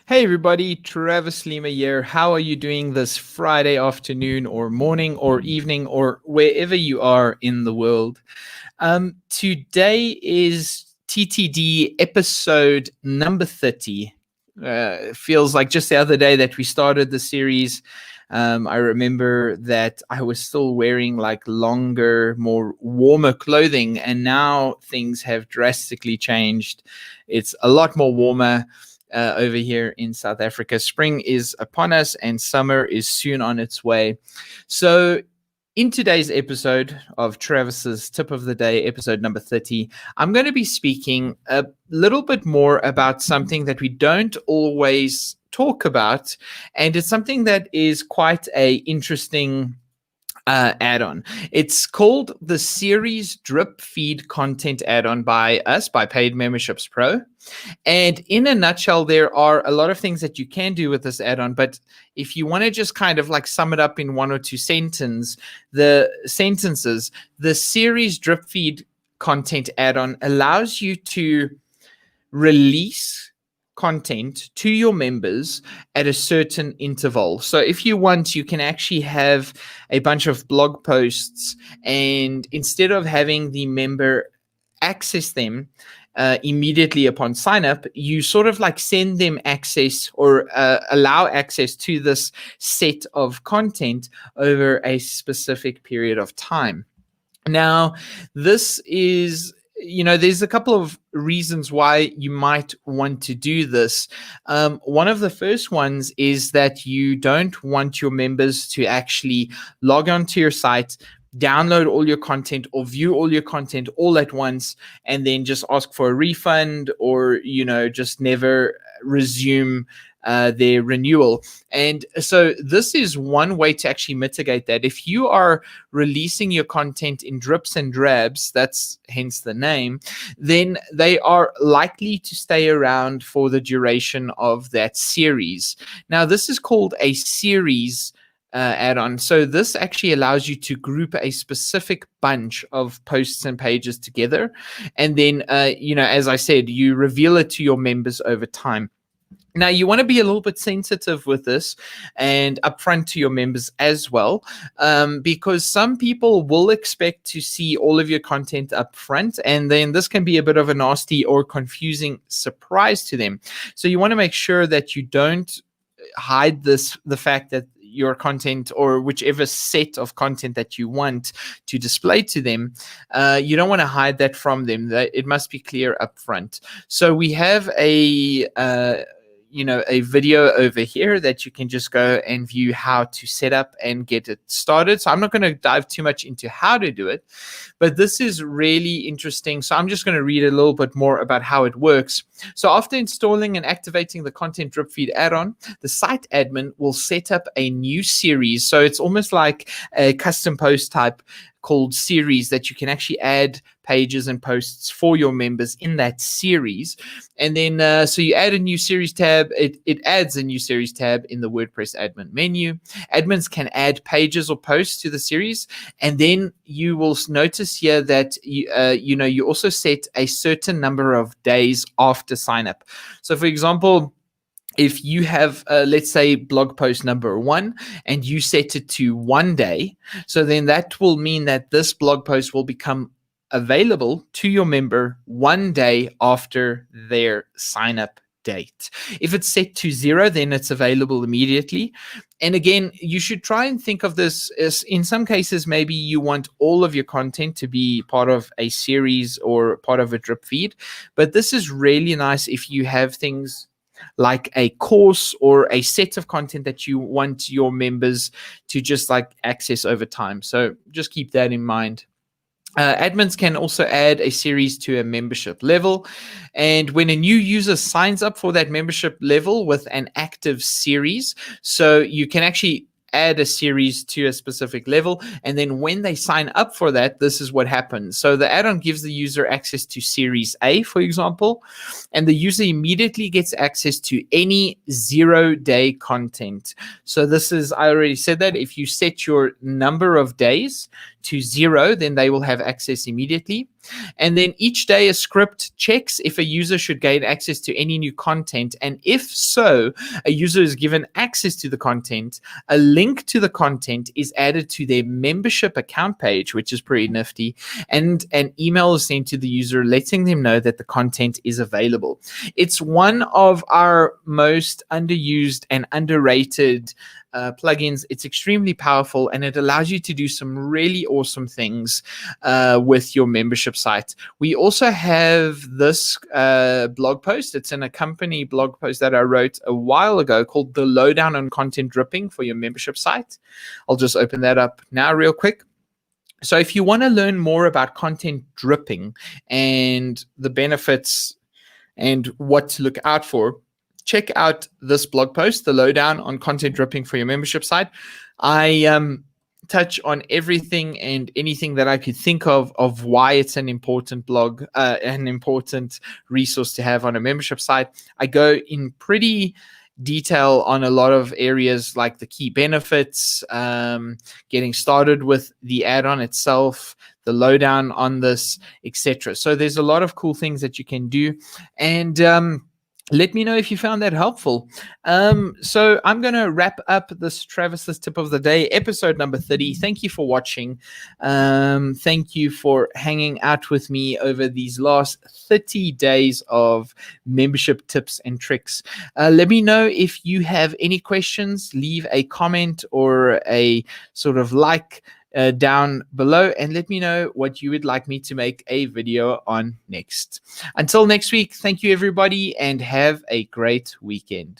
Hey everybody, Travis Lima here. How are you doing this Friday afternoon or morning or evening or wherever you are in the world? Today is TTD episode number 30. It feels like just the other day that we started the series. I remember that I was still wearing like longer, more warmer clothing, and now things have drastically changed. It's a lot more warmer over here in South Africa. Spring is upon us and summer is soon on its way. So, in today's episode of Travis's Tip of the Day, episode number 30, I'm going to be speaking a little bit more about something that we don't always talk about, and it's something that is quite a interesting add-on. It's called the Series DripFeed content add-on by us, by Paid Memberships Pro. And in a nutshell, there are a lot of things that you can do with this add-on, but if you want to just kind of like sum it up in one or two sentences, the Series DripFeed content add-on allows you to release content to your members at a certain interval. So if you want, you can actually have a bunch of blog posts, and instead of having the member access them immediately upon sign up, you sort of like send them access or allow access to this set of content over a specific period of time. Now, this is, there's a couple of reasons why you might want to do this. One of the first ones is that you don't want your members to actually log onto your site, download all your content or view all your content all at once, and then just ask for a refund or, just never resume their renewal. And so this is one way to actually mitigate that. If you are releasing your content in drips and drabs, that's hence the name, then they are likely to stay around for the duration of that series. Now, this is called a series add-on. So this actually allows you to group a specific bunch of posts and pages together. And then, as I said, you reveal it to your members over time. Now, you want to be a little bit sensitive with this and upfront to your members as well, because some people will expect to see all of your content up front, and then this can be a bit of a nasty or confusing surprise to them. So you want to make sure that you don't hide the fact that your content or whichever set of content that you want to display to them, you don't want to hide that from them. It must be clear up front. So we have a video over here that you can just go and view how to set up and get it started. So I'm not going to dive too much into how to do it, but this is really interesting. So I'm just going to read a little bit more about how it works. So after installing and activating the Content DripFeed add-on, the site admin will set up a new series. So it's almost like a custom post type called series that you can actually add pages and posts for your members in that series. And then, so you add a new series tab. It adds a new series tab in the WordPress admin menu. Admins can add pages or posts to the series. And then you will notice here that, you also set a certain number of days after sign up. So for example, if you have, let's say, blog post number 1 and you set it to 1 day, so then that will mean that this blog post will become available to your member 1 day after their sign up date. If it's set to 0, then it's available immediately. And again, you should try and think of this as, in some cases, maybe you want all of your content to be part of a series or part of a drip feed. But this is really nice if you have things like a course or a set of content that you want your members to just like access over time. So just keep that in mind. Admins can also add a series to a membership level. And when a new user signs up for that membership level with an active series, so you can actually add a series to a specific level. And then when they sign up for that, this is what happens. So the add-on gives the user access to Series A, for example, and the user immediately gets access to any 0-day content. So this is, I already said that if you set your number of days to 0, then they will have access immediately. And then each day a script checks if a user should gain access to any new content. And if so, a user is given access to the content, a link to the content is added to their membership account page, which is pretty nifty, and an email is sent to the user letting them know that the content is available. It's one of our most underused and underrated plugins. It's extremely powerful, and it allows you to do some really awesome things with your membership site. We also have this blog post. It's in a company blog post that I wrote a while ago called The Lowdown on Content Dripping for your membership site. I'll just open that up now real quick. So if you want to learn more about content dripping and the benefits and what to look out for, check out this blog post, The Lowdown on Content Dripping for your membership site. I touch on everything and anything that I could think of why it's an important blog, an important resource to have on a membership site. I go in pretty detail on a lot of areas like the key benefits, getting started with the add-on itself, the lowdown on this, etc. So there's a lot of cool things that you can do. And let me know if you found that helpful. So I'm going to wrap up this Travis's Tip of the Day, episode number 30. Thank you for watching. Thank you for hanging out with me over these last 30 days of membership tips and tricks. Let me know if you have any questions. Leave a comment or a sort of like down below, and let me know what you would like me to make a video on next. Until next week, thank you everybody, and have a great weekend.